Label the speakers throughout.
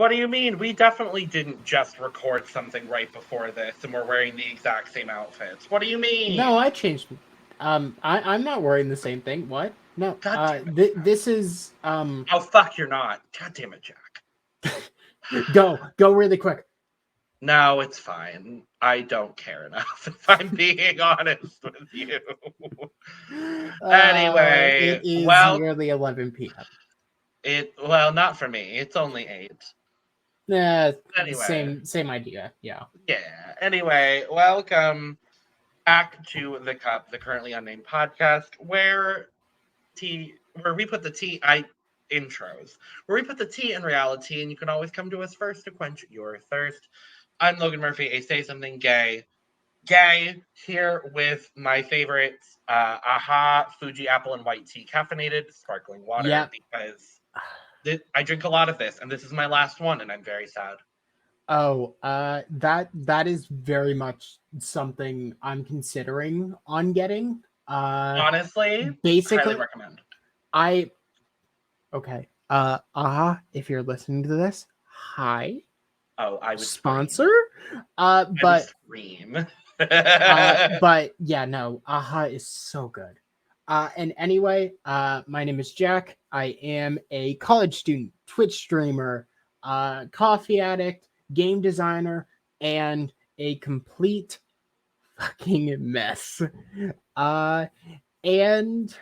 Speaker 1: What do you mean? We definitely didn't just record something right before this and we're wearing the exact same outfits. What do you mean?
Speaker 2: No, I changed. I'm not wearing the same thing. What? No.
Speaker 1: God damn it.
Speaker 2: This is
Speaker 1: Oh, fuck, you're not. God damn it, Jack.
Speaker 2: Go really quick.
Speaker 1: No, it's fine. I don't care enough, if I'm being honest with you.
Speaker 2: It
Speaker 1: Anyway,
Speaker 2: is
Speaker 1: well,
Speaker 2: nearly 11 p.m.
Speaker 1: not for me. It's only 8. Anyway,
Speaker 2: Same idea. Yeah.
Speaker 1: yeah. Anyway, welcome back to the Cup, the currently unnamed podcast, where we put the tea intros, where we put the tea in reality, and you can always come to us first to quench your thirst. I'm Logan Murphy, a say something gay here with my favorites, Aha, Fuji apple and white tea caffeinated sparkling water,
Speaker 2: Yep.
Speaker 1: because I drink a lot of this, and this is my last one, and I'm very sad.
Speaker 2: Oh, that is very much something I'm considering on getting.
Speaker 1: Honestly, highly
Speaker 2: Basically,
Speaker 1: recommend.
Speaker 2: Okay. If you're listening to this, hi.
Speaker 1: Oh, I would
Speaker 2: Sponsor.
Speaker 1: Scream.
Speaker 2: But
Speaker 1: I would scream.
Speaker 2: but yeah, no, Aha is so good. And anyway, my name is Jack. I am a college student, Twitch streamer, coffee addict, game designer, and a complete fucking mess. And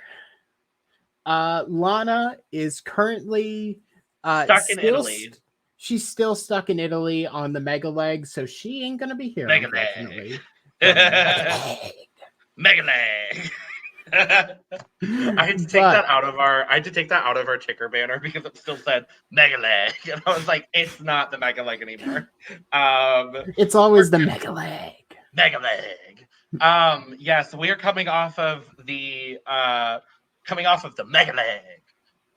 Speaker 2: Lana is currently
Speaker 1: Stuck in Italy.
Speaker 2: She's still stuck in Italy on the Mega Leg, so she ain't gonna be here,
Speaker 1: Mega
Speaker 2: unfortunately.
Speaker 1: Mega leg. I had to take that out of our ticker banner because it still said Mega Leg, and I was like, it's not the Mega Leg anymore.
Speaker 2: It's always the Mega Leg.
Speaker 1: Mega Leg. Yes, we are coming off of the Mega Leg.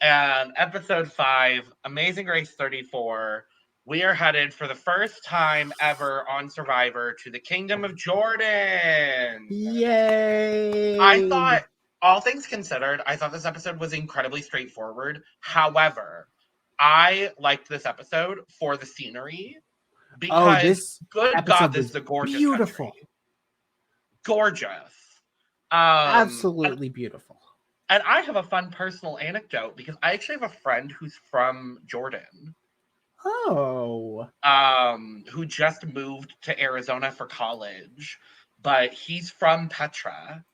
Speaker 1: And episode 5, Amazing Race 34, we are headed for the first time ever on Survivor to the Kingdom of Jordan.
Speaker 2: Yay!
Speaker 1: I thought, all things considered, I thought this episode was incredibly straightforward. However, I liked this episode for the scenery because,
Speaker 2: this
Speaker 1: good God, this is a gorgeous
Speaker 2: beautiful.
Speaker 1: Country. Gorgeous.
Speaker 2: Absolutely beautiful.
Speaker 1: And I have a fun personal anecdote because I actually have a friend who's from Jordan.
Speaker 2: Oh.
Speaker 1: Who just moved to Arizona for college, but he's from Petra.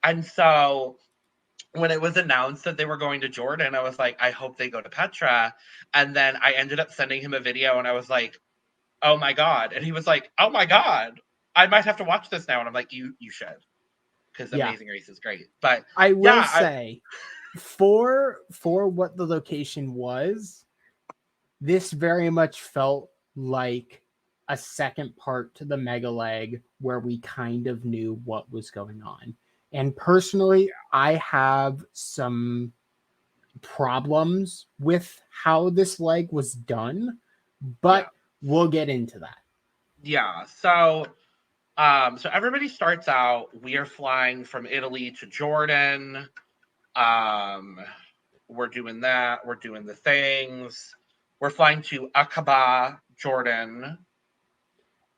Speaker 1: And so when it was announced that they were going to Jordan, I was like, I hope they go to Petra. And then I ended up sending him a video and I was like, oh my God. And he was like, oh my God, I might have to watch this now. And I'm like, you should. Because Amazing Race is great. But
Speaker 2: I will say, for what the location was, this very much felt like a second part to the Mega Leg where we kind of knew what was going on. And personally, I have some problems with how this leg was done, but we'll get into that.
Speaker 1: Yeah, so everybody starts out, we are flying from Italy to Jordan. We're doing that. We're doing the things. We're flying to Aqaba, Jordan.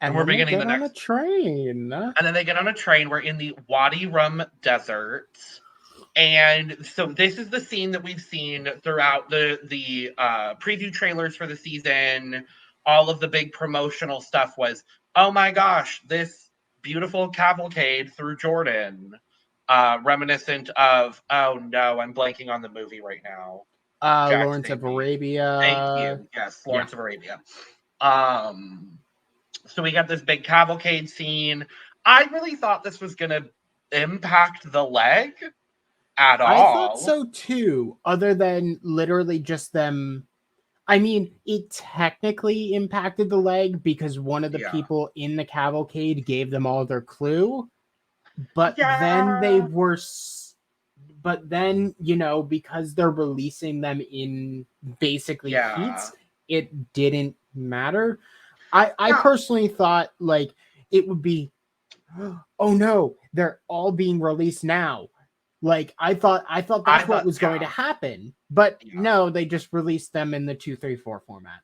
Speaker 2: And we're beginning the next
Speaker 1: train. And then they get on a train. We're in the Wadi Rum Desert. And so this is the scene that we've seen throughout the preview trailers for the season. All of the big promotional stuff was, oh my gosh, this beautiful cavalcade through Jordan. Reminiscent of, oh no, I'm blanking on the movie right now.
Speaker 2: Lawrence of Arabia.
Speaker 1: Thank you. Yes, Lawrence of Arabia. So we got this big cavalcade scene. I really thought this was going to impact the leg at all.
Speaker 2: I thought so too, other than literally just them. I mean, it technically impacted the leg because one of the people in the cavalcade gave them all their clue. But then they were... But then, because they're releasing them in basically heats, it didn't matter. I personally thought, like, it would be, oh no, they're all being released now. Like, I thought what was going to happen. But no, they just released them in the 2-3-4 format.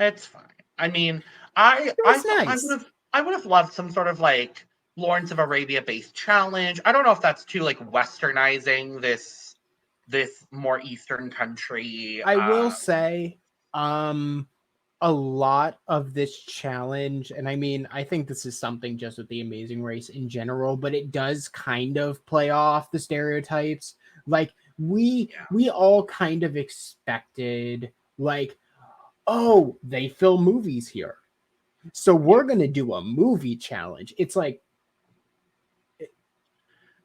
Speaker 1: It's fine. I mean,
Speaker 2: It was nice.
Speaker 1: I would have loved some sort of like Lawrence of Arabia based challenge. I don't know if that's too like westernizing this more eastern country.
Speaker 2: I will say, a lot of this challenge, and I mean, I think this is something just with the Amazing Race in general, but it does kind of play off the stereotypes. Like we all kind of expected, like, oh, they film movies here, so we're gonna do a movie challenge. It's like,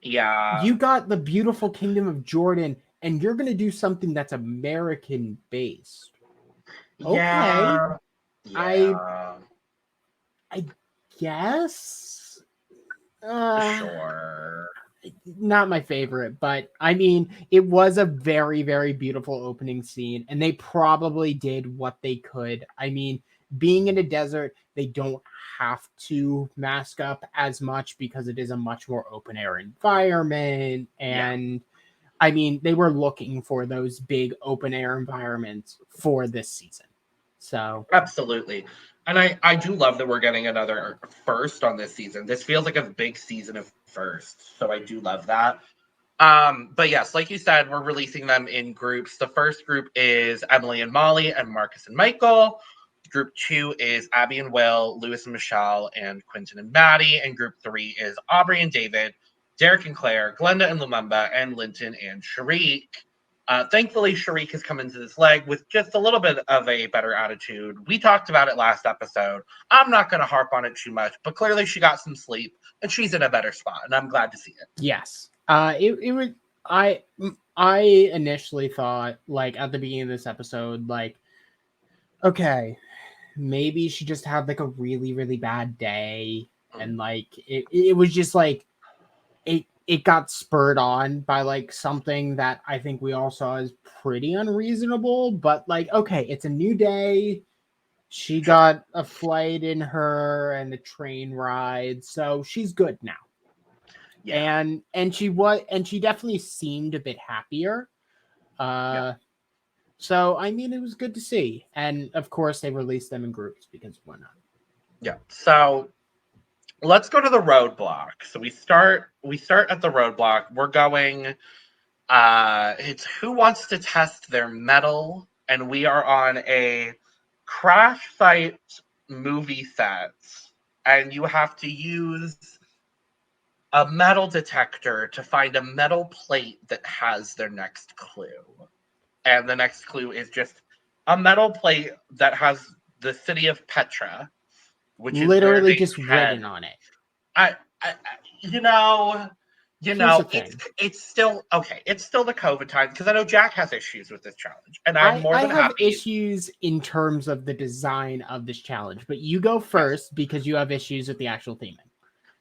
Speaker 2: you got the beautiful kingdom of Jordan, and you're gonna do something that's American based. Okay.
Speaker 1: Yeah.
Speaker 2: I guess.
Speaker 1: Sure.
Speaker 2: Not my favorite, but I mean, it was a very, very beautiful opening scene, and they probably did what they could. I mean, being in a desert, they don't have to mask up as much because it is a much more open air environment. And I mean, they were looking for those big open air environments for this season. So
Speaker 1: Absolutely. And I do love that we're getting another first on this season. This feels like a big season of first. So I do love that. But yes, like you said, we're releasing them in groups. The first group is Emily and Molly and Marcus and Michael. Group 2 is Abby and Will, Lewis and Michelle, and Quentin and Maddie. And group 3 is Aubrey and David, Derek and Claire, Glenda and Lumumba, and Linton and Sharik. Thankfully, Sharik has come into this leg with just a little bit of a better attitude. We talked about it last episode. I'm not going to harp on it too much, but clearly she got some sleep and she's in a better spot, and I'm glad to see it.
Speaker 2: Yes. It was, I initially thought, like, at the beginning of this episode, like, okay, maybe she just had like a really, really bad day, and like it was just like it got spurred on by like something that I think we all saw as pretty unreasonable, but like, okay, it's a new day. She got a flight in her and a train ride, so she's good now. And she definitely seemed a bit happier. So I mean, it was good to see. And of course they released them in groups because why not?
Speaker 1: Yeah. So let's go to the roadblock. So we start at the roadblock. We're going it's who wants to test their metal, and we are on a crash site movie set, and you have to use a metal detector to find a metal plate that has their next clue. And the next clue is just a metal plate that has the city of Petra, which is
Speaker 2: literally just written on it.
Speaker 1: I you know, it's still okay. It's still the COVID time because I know Jack has issues with this challenge, and I'm more than happy.
Speaker 2: I have issues in terms of the design of this challenge, but you go first because you have issues with the actual theming.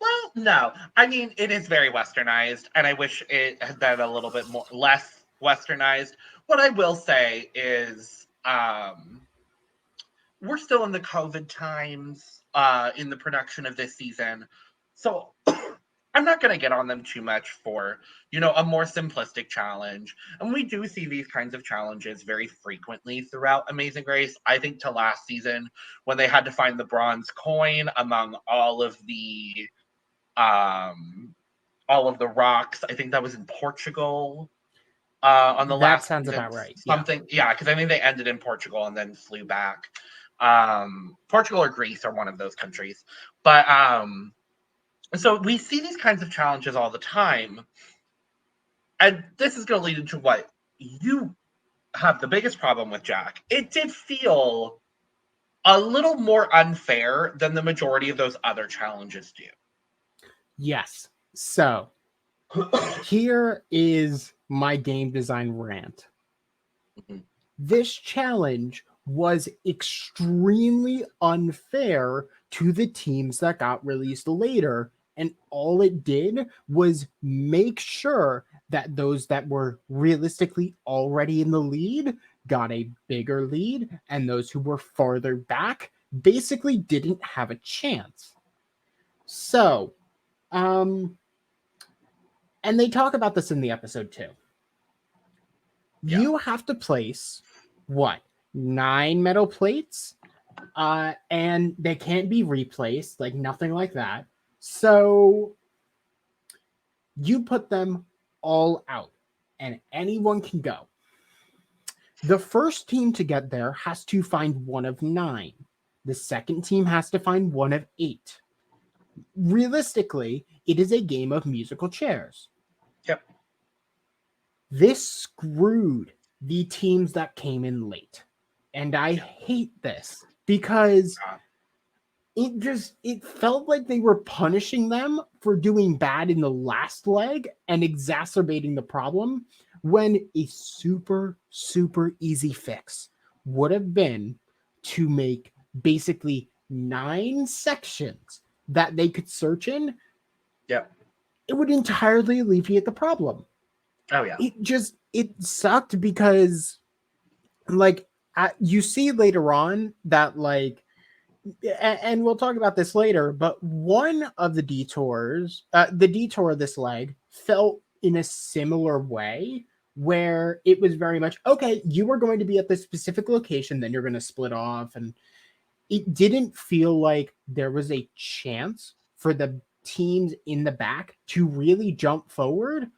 Speaker 1: Well, no, I mean it is very westernized, and I wish it had been a little bit less westernized. What I will say is, we're still in the COVID times in the production of this season, so I'm not going to get on them too much for, a more simplistic challenge. And we do see these kinds of challenges very frequently throughout Amazing Race. I think to last season when they had to find the bronze coin among all of the rocks. I think that was in Portugal. On the last
Speaker 2: sounds about right.
Speaker 1: Something, because I think they ended in Portugal and then flew back. Portugal or Greece are one of those countries. But so we see these kinds of challenges all the time. And this is going to lead into what you have the biggest problem with, Jack. It did feel a little more unfair than the majority of those other challenges do.
Speaker 2: Yes. So here is my game design rant.
Speaker 1: Mm-hmm.
Speaker 2: This challenge was extremely unfair to the teams that got released later. And all it did was make sure that those that were realistically already in the lead got a bigger lead, and those who were farther back basically didn't have a chance. So, and they talk about this in the episode too. You have to place 9 metal plates And they can't be replaced, like nothing like that. So you put them all out, and anyone can go. The first team to get there has to find one of 9. The second team has to find one of 8. Realistically, it is a game of musical chairs.
Speaker 1: Yep.
Speaker 2: This screwed the teams that came in late. And I hate this because it felt like they were punishing them for doing bad in the last leg and exacerbating the problem, when a super easy fix would have been to make basically 9 sections that they could search in.
Speaker 1: Yep.
Speaker 2: It would entirely alleviate the problem.
Speaker 1: Oh yeah.
Speaker 2: It sucked because, like, you see later on that, like, and we'll talk about this later, but one of the detours, the detour of this leg, felt in a similar way, where it was very much, okay, you are going to be at this specific location, then you're going to split off. And it didn't feel like there was a chance for the teams in the back to really jump forward,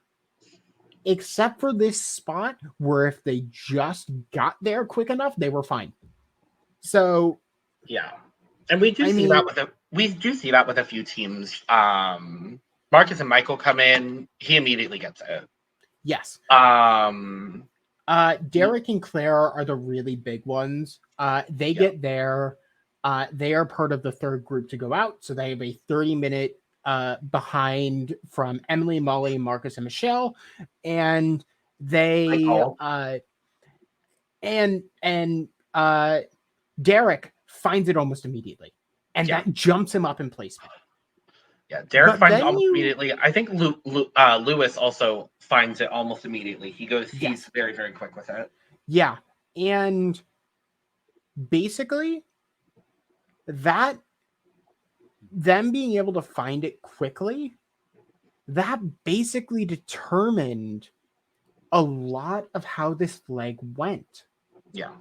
Speaker 2: except for this spot where if they just got there quick enough, they were fine. So
Speaker 1: yeah. And we do see that with a few teams. Marcus and Michael come in, he immediately gets it.
Speaker 2: Yes. Derek and Claire are the really big ones. They get there. They are part of the third group to go out, so they have a 30-minute behind from Emily, Molly, Marcus, and Michelle, and they Derek finds it almost immediately, and that jumps him up in placement.
Speaker 1: Yeah, Derek finds it almost immediately. I think Lewis also finds it almost immediately. He's very, very quick with it.
Speaker 2: Yeah, and basically that, them being able to find it quickly, that basically determined a lot of how this leg went.
Speaker 1: Yeah.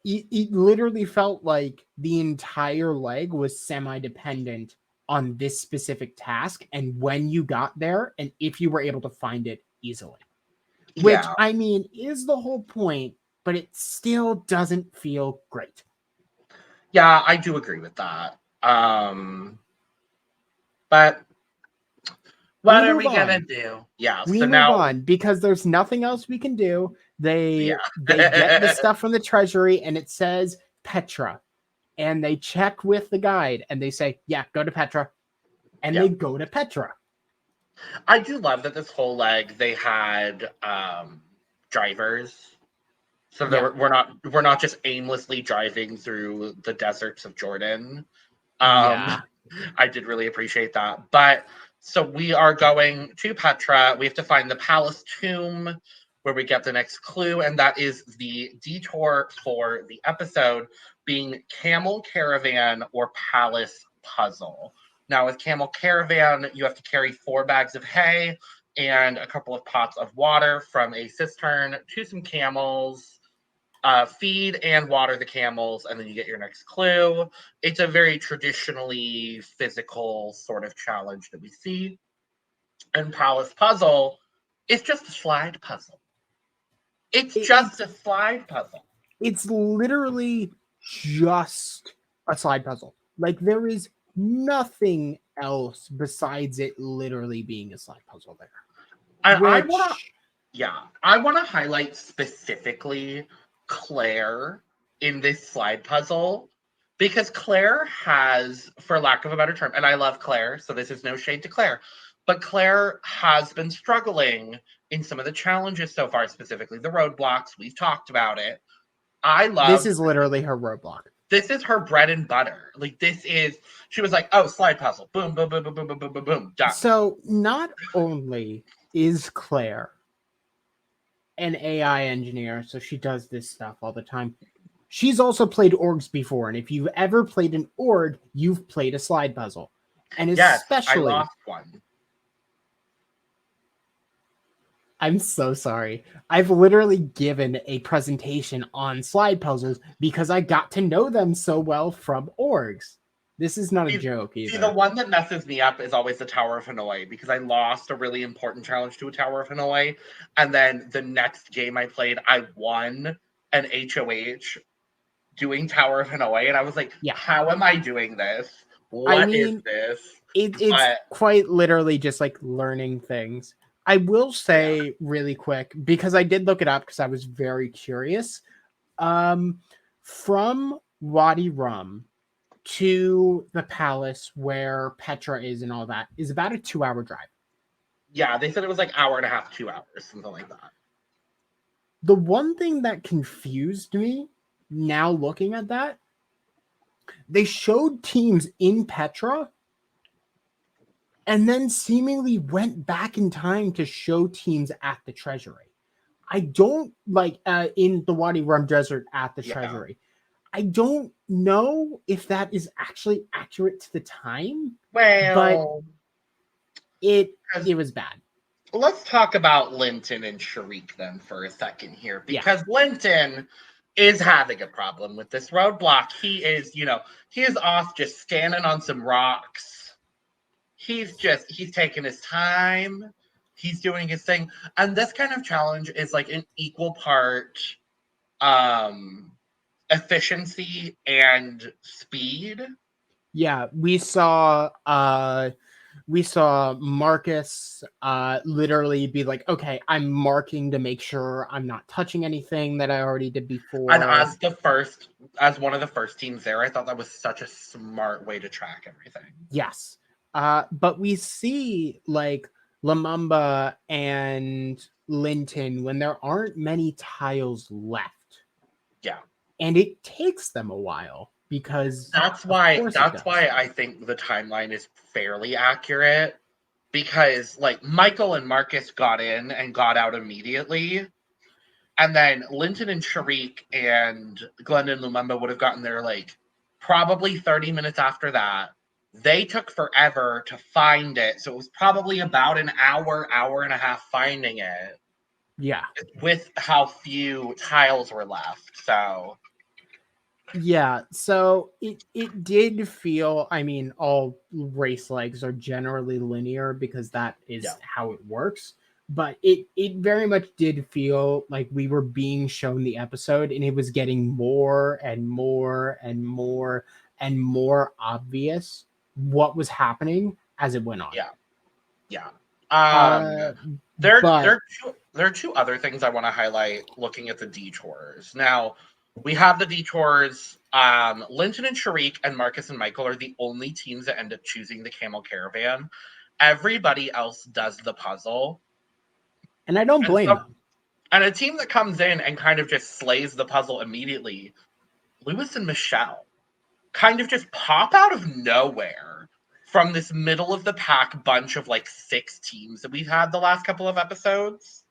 Speaker 2: It literally felt like the entire leg was semi-dependent on this specific task, and when you got there, and if you were able to find it easily. Which, I mean, is the whole point, but it still doesn't feel great.
Speaker 1: Yeah, I do agree with that. But what are we gonna do? Yeah,
Speaker 2: we move on because there's nothing else we can do. They get the stuff from the treasury, and it says Petra, and they check with the guide, and they say, "Yeah, go to Petra," and they go to Petra.
Speaker 1: I do love that this whole leg they had drivers, so we're not just aimlessly driving through the deserts of Jordan. I did really appreciate that. But so we are going to Petra. We have to find the palace tomb, where we get the next clue, and that is the detour for the episode being Camel Caravan or Palace Puzzle. Now, with Camel Caravan, you have to carry 4 bags of hay and a couple of pots of water from a cistern to some camels. Feed and water the camels, and then you get your next clue. It's a very traditionally physical sort of challenge that we see. And Palace Puzzle, it's just a slide puzzle. It's just a slide puzzle.
Speaker 2: It's literally just a slide puzzle. Like, there is nothing else besides it literally being a slide puzzle there.
Speaker 1: I want to highlight specifically Claire in this slide puzzle, because Claire has, for lack of a better term, and I love Claire, so this is no shade to Claire, but Claire has been struggling in some of the challenges so far, specifically the roadblocks. We've talked about it.
Speaker 2: This is literally her roadblock.
Speaker 1: This is her bread and butter. Like, she was like, oh, slide puzzle. Boom, boom, boom, boom, boom, boom, boom, boom, done.
Speaker 2: So not only is Claire an AI engineer, so she does this stuff all the time, she's also played orgs before. And if you've ever played an org, you've played a slide puzzle. And especially,
Speaker 1: I lost one.
Speaker 2: I'm so sorry. I've literally given a presentation on slide puzzles because I got to know them so well from orgs. This is not a joke
Speaker 1: See,
Speaker 2: either.
Speaker 1: the one that messes me up is always the Tower of Hanoi because I lost a really important challenge to a Tower of Hanoi. And then the next game I played, I won an HOH doing Tower of Hanoi. And I was like, how am I doing this? What is this?
Speaker 2: It's quite literally just like learning things. I will say really quick, because I did look it up because I was very curious. From Wadi Rum to the palace where Petra is and all that is about a 2-hour drive.
Speaker 1: Yeah, they said it was like hour and a half, 2 hours, something like that.
Speaker 2: The one thing that confused me now looking at that, they showed teams in Petra and then seemingly went back in time to show teams at the treasury. I don't like in the Wadi Rum Desert at the treasury. I don't know if that is actually accurate to the time.
Speaker 1: Well,
Speaker 2: but it was bad.
Speaker 1: Let's talk about Linton and Sharik then for a second here, because Linton is having a problem with this roadblock. He is, he is off just standing on some rocks. He's taking his time. He's doing his thing. And this kind of challenge is like an equal part efficiency and speed.
Speaker 2: Yeah, we saw Marcus literally be like, okay, I'm marking to make sure I'm not touching anything that I already did before.
Speaker 1: And as one of the first teams there, I thought that was such a smart way to track everything.
Speaker 2: Yes. But we see like Lamumba and Linton when there aren't many tiles left.
Speaker 1: Yeah.
Speaker 2: And it takes them a while because
Speaker 1: that's why I think the timeline is fairly accurate, because like Michael and Marcus got in and got out immediately, and then Linton and Sharik and Glenn and Lumumba would have gotten there like probably 30 minutes after that. They took forever to find it, so it was probably about an hour and a half finding it.
Speaker 2: Yeah,
Speaker 1: with how few tiles were left. So
Speaker 2: yeah, so it did feel, I mean, all race legs are generally linear because that is how it works, but it very much did feel like we were being shown the episode and it was getting more and more and more and more obvious what was happening as it went on.
Speaker 1: There are two other things I want to highlight looking at the detours. Now, we have the detours. Linton and Sharik and Marcus and Michael are the only teams that end up choosing the camel caravan. Everybody else does the puzzle.
Speaker 2: And I don't blame them.
Speaker 1: And a team that comes in and kind of just slays the puzzle immediately, Lewis and Michelle, kind of just pop out of nowhere from this middle of the pack bunch of like 6 teams that we've had the last couple of episodes.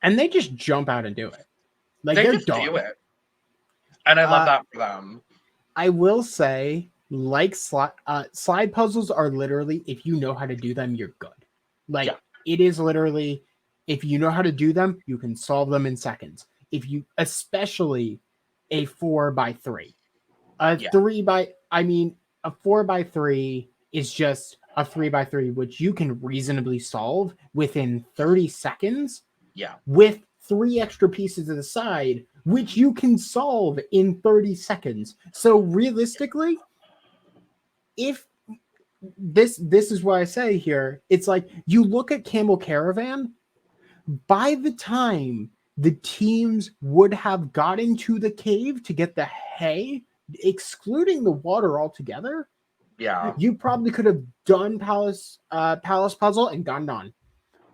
Speaker 2: And they just jump out and do it. Like
Speaker 1: they just do it. And I love that for them.
Speaker 2: I will say, like slide puzzles are literally, if you know how to do them, you're good. Like it is literally, if you know how to do them, you can solve them in seconds. Especially a 4x3. A 4x3 is just a 3x3, which you can reasonably solve within 30 seconds.
Speaker 1: Yeah.
Speaker 2: With 3 extra pieces to the side, which you can solve in 30 seconds. So realistically, if this is what I say here, it's like you look at Camel Caravan, by the time the teams would have gotten to the cave to get the hay, excluding the water altogether, you probably could have done palace puzzle and gone on.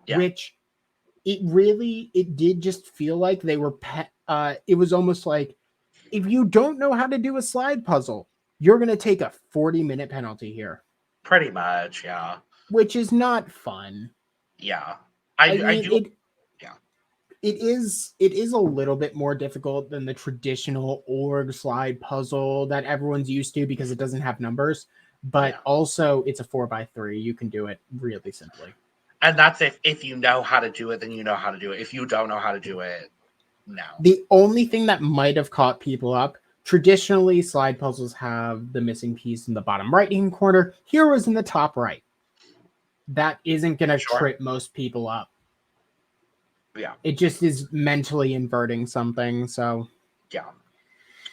Speaker 2: Which it did just feel like they were it was almost like, if you don't know how to do a slide puzzle, you're going to take a 40-minute penalty here.
Speaker 1: Pretty much, yeah.
Speaker 2: Which is not fun.
Speaker 1: Yeah.
Speaker 2: It is a little bit more difficult than the traditional org slide puzzle that everyone's used to because it doesn't have numbers, but also it's a 4x3. You can do it really simply.
Speaker 1: And that's if you know how to do it, then you know how to do it. If you don't know how to do it, no.
Speaker 2: The only thing that might have caught people up, traditionally slide puzzles have the missing piece in the bottom right-hand corner. Here was in the top right. That isn't going to trip most people up.
Speaker 1: Yeah.
Speaker 2: It just is mentally inverting something, so.
Speaker 1: Yeah.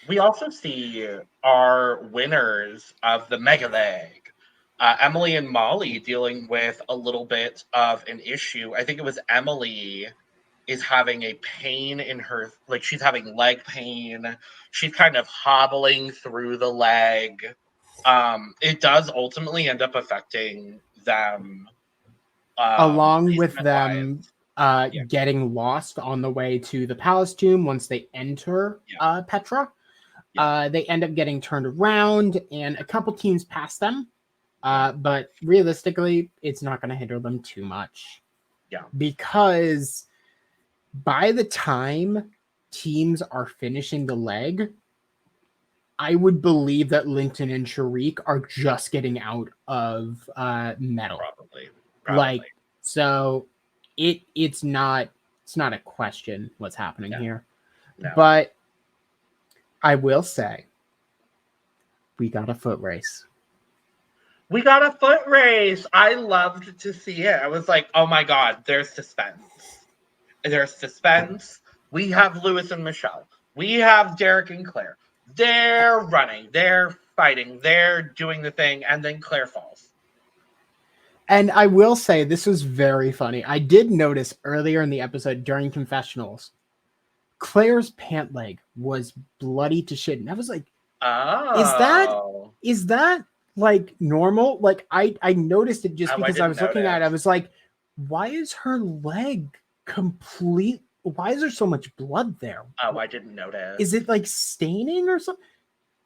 Speaker 1: We also see our winners of the Mega Leg, Emily and Molly, dealing with a little bit of an issue. I think it was Emily is having a pain in her, like she's having leg pain. She's kind of hobbling through the leg. It does ultimately end up affecting them.
Speaker 2: Along with them getting lost on the way to the Palace Tomb once they enter Petra. They end up getting turned around, and a couple teams pass them. But realistically, it's not going to hinder them too much.
Speaker 1: Yeah.
Speaker 2: Because by the time teams are finishing the leg, I would believe that Linton and Sharik are just getting out of metal.
Speaker 1: Probably.
Speaker 2: Like, so it's not a question what's happening here. No. But I will say, we got a foot race.
Speaker 1: We got a foot race. I loved to see it. I was like, oh my God, there's suspense. There's suspense. We have Lewis and Michelle. We have Derek and Claire. They're running. They're fighting. They're doing the thing. And then Claire falls.
Speaker 2: And I will say, this was very funny. I did notice earlier in the episode during confessionals, Claire's pant leg was bloody to shit. And I was like, is that like normal? Like I noticed it just because I was looking at it. I was like, why is her leg complete? Why is there so much blood there?
Speaker 1: Oh, I didn't notice.
Speaker 2: Is it like staining or something?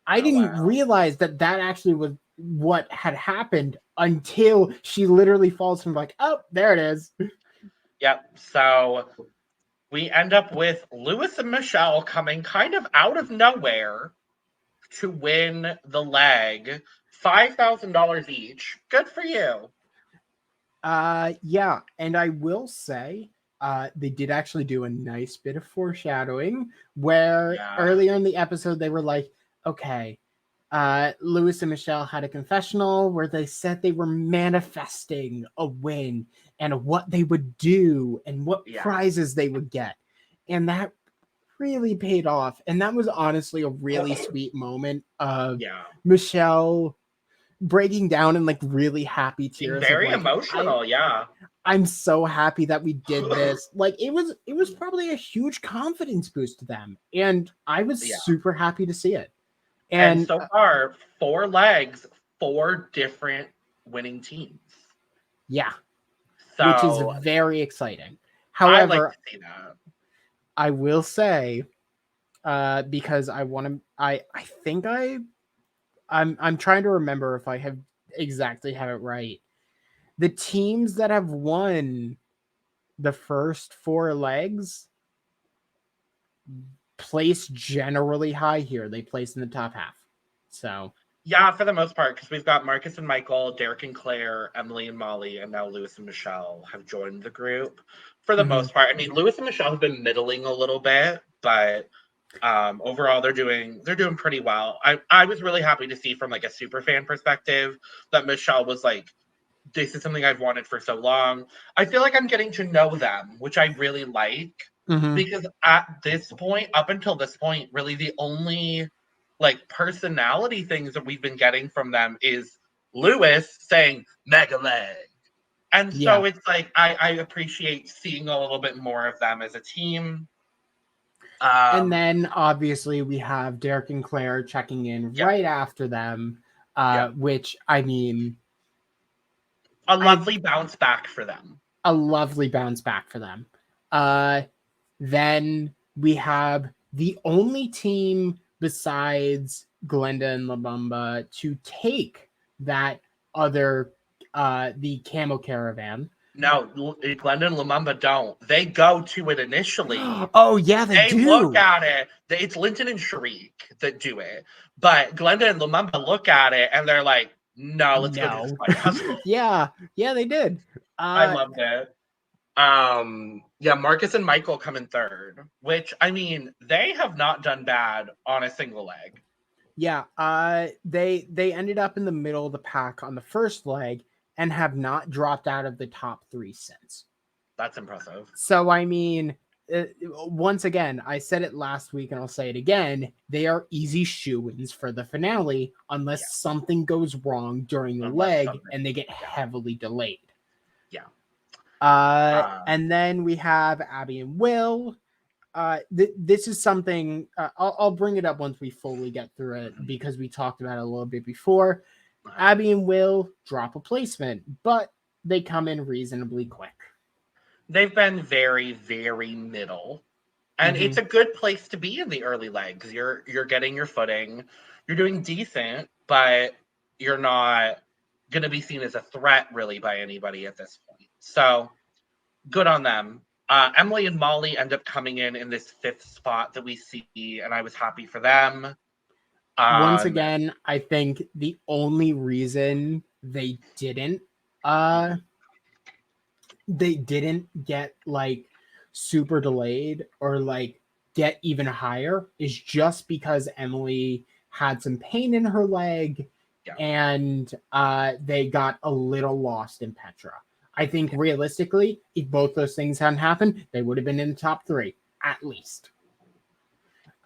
Speaker 2: I didn't realize that actually was what had happened until she literally falls from like, oh, there it is.
Speaker 1: Yep. So we end up with Lewis and Michelle coming kind of out of nowhere to win the leg. $5,000 each. Good for you.
Speaker 2: Yeah. And I will say, they did actually do a nice bit of foreshadowing where earlier in the episode they were like, okay, Lewis and Michelle had a confessional where they said they were manifesting a win and what they would do and what prizes they would get. And that really paid off. And that was honestly a really sweet moment of Michelle breaking down in like really happy tears.
Speaker 1: Very emotional,
Speaker 2: I'm so happy that we did this. Like it was probably a huge confidence boost to them. And I was super happy to see it.
Speaker 1: And so far, 4 legs, 4 different winning teams.
Speaker 2: Yeah. So, which is very exciting. However,
Speaker 1: I like to see that.
Speaker 2: I will say, because I want to, I think I'm trying to remember if I have exactly have it right. The teams that have won the first 4 legs place generally high here. They place in the top half. So
Speaker 1: yeah, for the most part, because we've got Marcus and Michael, Derek and Claire, Emily and Molly, and now Lewis and Michelle have joined the group. For the most part, I mean, Lewis and Michelle have been middling a little bit, but overall they're doing pretty well. I was really happy to see from like a super fan perspective that Michelle was like, this is something I've wanted for so long. I feel like I'm getting to know them, which I really like. Because at this point, up until this point, really the only like personality things that we've been getting from them is Lewis saying mega leg. And so it's like I appreciate seeing a little bit more of them as a team.
Speaker 2: And then obviously we have Derek and Claire checking in right after them, which I mean,
Speaker 1: a lovely bounce back for them.
Speaker 2: A lovely bounce back for them. Then we have the only team besides Glenda and Lumumba to take that other, the camel caravan.
Speaker 1: No, Glenda and Lumumba don't. They go to it initially.
Speaker 2: Oh, yeah, they do.
Speaker 1: They look at it. It's Linton and Sharik that do it. But Glenda and Lumumba look at it and they're like, No, let's go do the slide puzzle.
Speaker 2: Yeah, they did.
Speaker 1: I loved it. Yeah, Marcus and Michael come in third, which, I mean, they have not done bad on a single leg.
Speaker 2: Yeah, they ended up in the middle of the pack on the first leg and have not dropped out of the top 3 since.
Speaker 1: That's impressive.
Speaker 2: So, I mean, once again, I said it last week and I'll say it again. They are easy shoo-ins for the finale unless something goes wrong during the leg and they get heavily delayed.
Speaker 1: Yeah.
Speaker 2: And then we have Abby and Will. This is something I'll bring it up once we fully get through it because we talked about it a little bit before. Abby and Will drop a placement, but they come in reasonably quick.
Speaker 1: They've been very, very middle. And it's a good place to be in the early legs. You're getting your footing. You're doing decent, but you're not going to be seen as a threat really by anybody at this point. So good on them. Emily and Molly end up coming in this 5th spot that we see, and I was happy for them.
Speaker 2: Once again, I think the only reason they didn't get like super delayed or like get even higher is just because Emily had some pain in her leg and they got a little lost in Petra. I think realistically, if both those things hadn't happened, they would have been in the top 3 at least.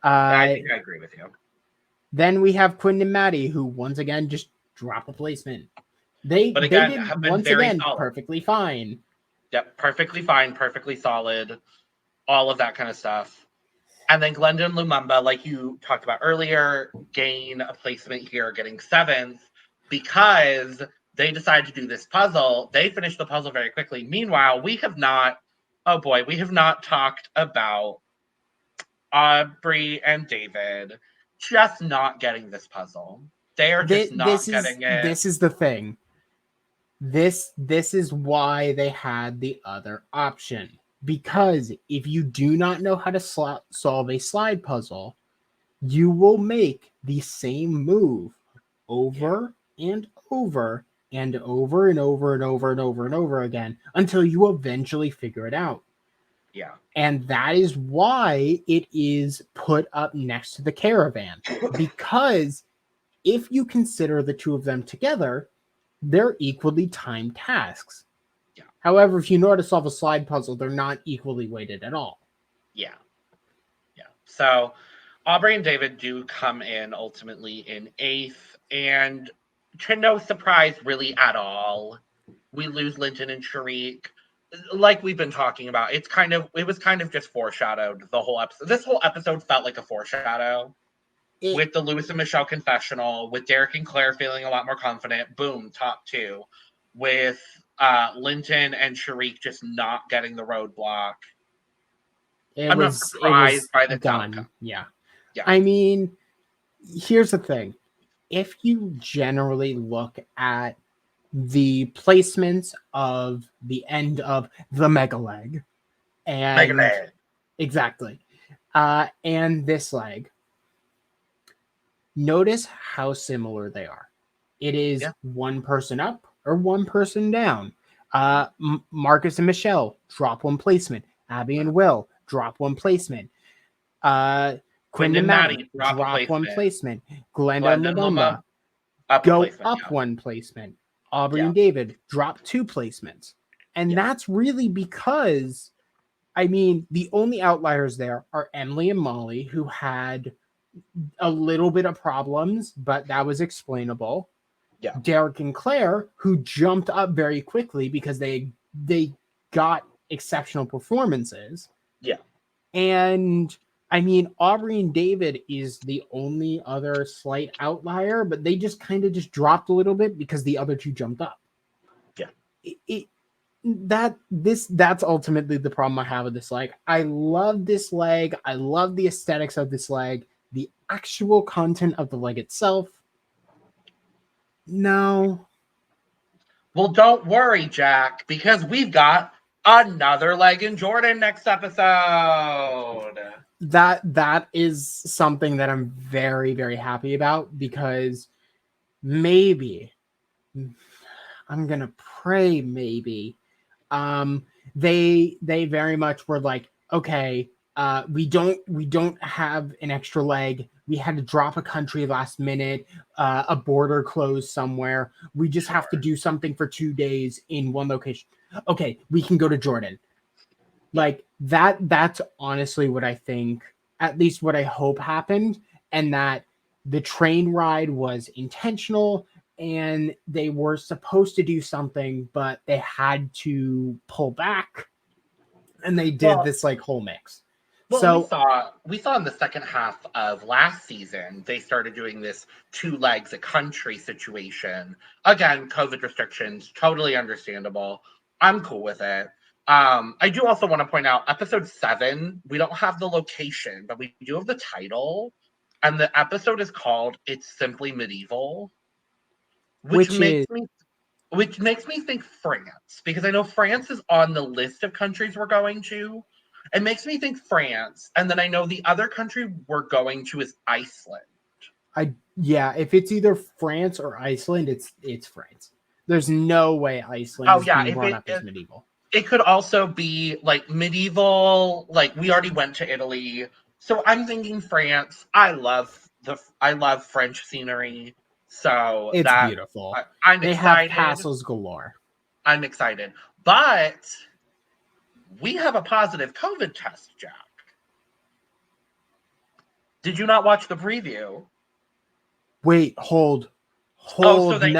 Speaker 1: I think I agree with you.
Speaker 2: Then we have Quinn and Maddie, who once again just drop a placement. They did once again solid. Perfectly fine.
Speaker 1: Yep, perfectly fine, perfectly solid, all of that kind of stuff. And then Glenda and Lumumba, like you talked about earlier, gain a placement here, getting 7th, because they decided to do this puzzle. They finished the puzzle very quickly. Meanwhile, we have not talked about Aubrey and David just not getting this puzzle. They are just not getting it.
Speaker 2: This is the thing. This is why they had the other option. Because if you do not know how to solve a slide puzzle, you will make the same move over and over and over and over and over and over and over again until you eventually figure it out.
Speaker 1: Yeah.
Speaker 2: And that is why it is put up next to the caravan. Because if you consider the two of them together, they're equally timed tasks.
Speaker 1: Yeah.
Speaker 2: However, if you know how to solve a slide puzzle, they're not equally weighted at all.
Speaker 1: Yeah. Yeah. So Aubrey and David do come in ultimately in 8th, and to no surprise really at all, we lose Linton and Sharik. Like we've been talking about, it was kind of just foreshadowed the whole episode. This whole episode felt like a foreshadow. With the Lewis and Michelle confessional, with Derek and Claire feeling a lot more confident, boom, top 2. With Linton and Sharik just not getting the roadblock. I'm not surprised by the
Speaker 2: done. Yeah. I mean, here's the thing. If you generally look at the placements of the end of the Mega Leg and exactly, and this leg, notice how similar they are. It is one person up or one person down. Marcus and Michelle drop 1 placement. Abby and Will drop 1 placement. Quinn and Maddie drop 1 placement. Glenda and Lumumba go up 1 placement. Aubrey and David drop 2 placements. And that's really because, I mean, the only outliers there are Emily and Molly, who had a little bit of problems, but that was explainable.
Speaker 1: Yeah.
Speaker 2: Derek and Claire, who jumped up very quickly because they got exceptional performances.
Speaker 1: Yeah.
Speaker 2: And I mean, Aubrey and David is the only other slight outlier, but they just kind of just dropped a little bit because the other 2 jumped up.
Speaker 1: Yeah.
Speaker 2: That's ultimately the problem I have with this leg. I love this leg. I love the aesthetics of this leg. The actual content of the leg itself, no.
Speaker 1: Well, don't worry, Jack, because we've got another leg in Jordan next episode.
Speaker 2: That is something that I'm very, very happy about, because maybe I'm gonna pray maybe. They very much were like, okay, we don't have an extra leg. We had to drop a country last minute, a border closed somewhere. We just have to do something for 2 days in one location. Okay, we can go to Jordan. Like that's honestly what I think, at least what I hope happened, and that the train ride was intentional and they were supposed to do something, but they had to pull back and they did this like whole mix.
Speaker 1: Well,
Speaker 2: So
Speaker 1: we saw in the second half of last season, they started doing this 2 legs a country situation. Again, COVID restrictions, totally understandable. I'm cool with it. I do also want to point out episode 7, we don't have the location, but we do have the title. And the episode is called It's Simply Medieval, which makes me think France, because I know France is on the list of countries we're going to. It makes me think France, and then I know the other country we're going to is Iceland.
Speaker 2: If it's either France or Iceland, it's France. There's no way Iceland is being brought up as medieval.
Speaker 1: It could also be like medieval, like we already went to Italy. So I'm thinking France. I love French scenery. So
Speaker 2: it's beautiful.
Speaker 1: I'm
Speaker 2: they
Speaker 1: excited.
Speaker 2: Have castles galore.
Speaker 1: I'm excited. But we have a positive COVID test, Jack. Did you not watch the preview?
Speaker 2: Wait, hold.
Speaker 1: So they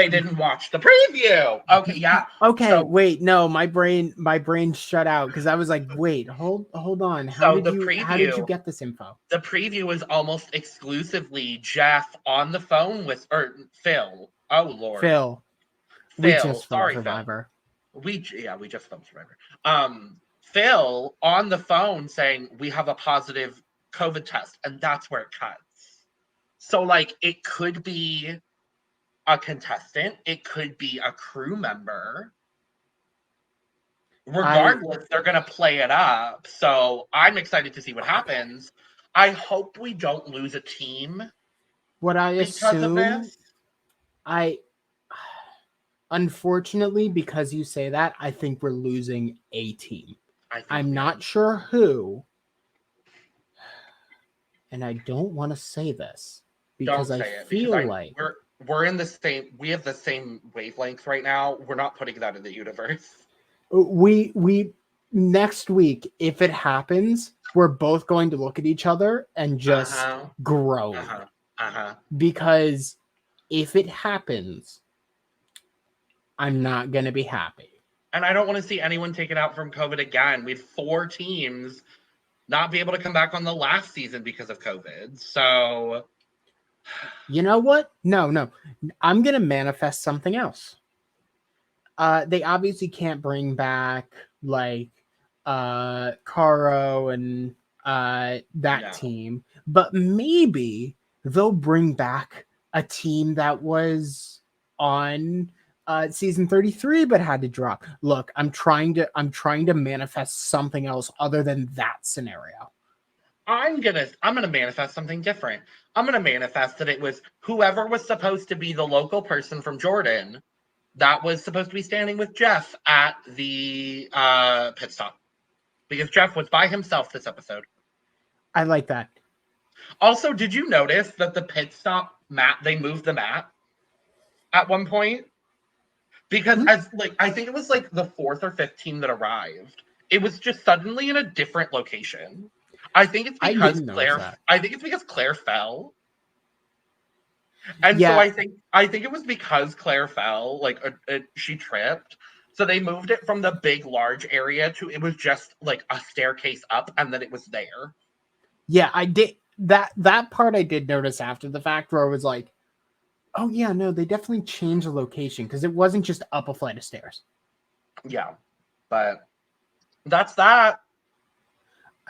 Speaker 1: didn't watch the preview. Okay, yeah.
Speaker 2: Okay, wait, no, my brain shut out because I was like, wait, hold on. How did you get this info?
Speaker 1: The preview is almost exclusively Jeff on the phone with Phil. Oh Lord.
Speaker 2: Phil. We just filmed Survivor.
Speaker 1: Phil. We just filmed Survivor. Phil on the phone saying we have a positive COVID test, and that's where it cuts. So, like, it could be a contestant. It could be a crew member. Regardless, they're going to play it up. So, I'm excited to see what happens. I hope we don't lose a team.
Speaker 2: What I assume, unfortunately, because you say that, I think we're losing a team. I'm not sure who. And I don't want to say this because I feel like
Speaker 1: we're in the same. We have the same wavelength right now. We're not putting that in the universe.
Speaker 2: We next week, if it happens, we're both going to look at each other and just groan. Because if it happens, I'm not gonna be happy.
Speaker 1: And I don't want to see anyone taken out from COVID again. We have 4 teams not be able to come back on the last season because of COVID. So,
Speaker 2: you know what? No. I'm going to manifest something else. They obviously can't bring back like Caro and that team, but maybe they'll bring back a team that was on season 33 but had to drop. Look, I'm trying to manifest something else other than that scenario.
Speaker 1: I'm gonna manifest something different. I'm gonna manifest that it was whoever was supposed to be the local person from Jordan that was supposed to be standing with Jeff at the pit stop, because Jeff was by himself this episode.
Speaker 2: I like that.
Speaker 1: Also, did you notice that the pit stop map, they moved the map at one point? Because I think it was like the 4th or 5th team that arrived. It was just suddenly in a different location. I think it's because Claire fell. And so I think it was because Claire fell, like she tripped. So they moved it from the big, large area to it was just like a staircase up, and then it was there.
Speaker 2: Yeah, I did that part. I did notice after the fact, where I was like, oh yeah, no, they definitely changed the location because it wasn't just up a flight of stairs.
Speaker 1: Yeah, but that's that.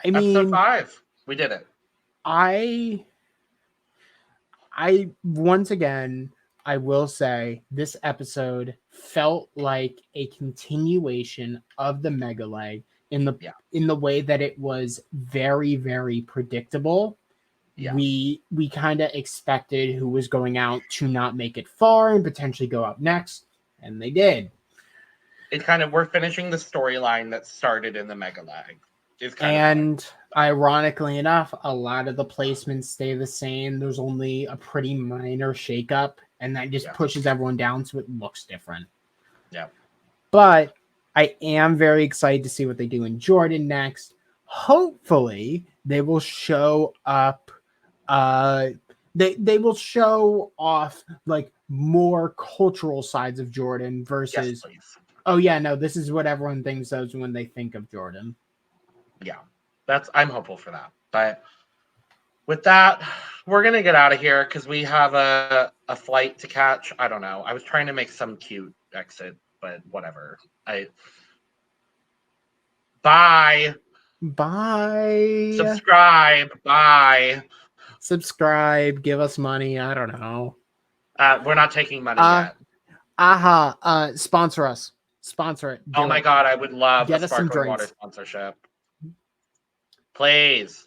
Speaker 2: I mean,
Speaker 1: episode 5, we did it.
Speaker 2: I once again, I will say this episode felt like a continuation of the Mega Leg in the way that it was very, very predictable we kind of expected who was going out to not make it far and potentially go up next, and they did.
Speaker 1: It kind of, we're finishing the storyline that started in the Mega Leg.
Speaker 2: And ironically enough, a lot of the placements stay the same. There's only a pretty minor shakeup, and that just pushes everyone down so it looks different.
Speaker 1: Yeah.
Speaker 2: But I am very excited to see what they do in Jordan next. Hopefully, they will show up. They will show off like more cultural sides of Jordan versus.
Speaker 1: Yes,
Speaker 2: oh yeah, no, this is what everyone thinks of when they think of Jordan.
Speaker 1: Yeah, I'm hopeful for that. But with that, we're gonna get out of here because we have a flight to catch. I don't know. I was trying to make some cute exit, but whatever. Bye.
Speaker 2: Bye.
Speaker 1: Subscribe. Bye.
Speaker 2: Subscribe. Give us money. I don't know.
Speaker 1: We're not taking money yet.
Speaker 2: Sponsor us. Sponsor it.
Speaker 1: Oh my God, I would love
Speaker 2: Get
Speaker 1: a sparkling water sponsorship. Please.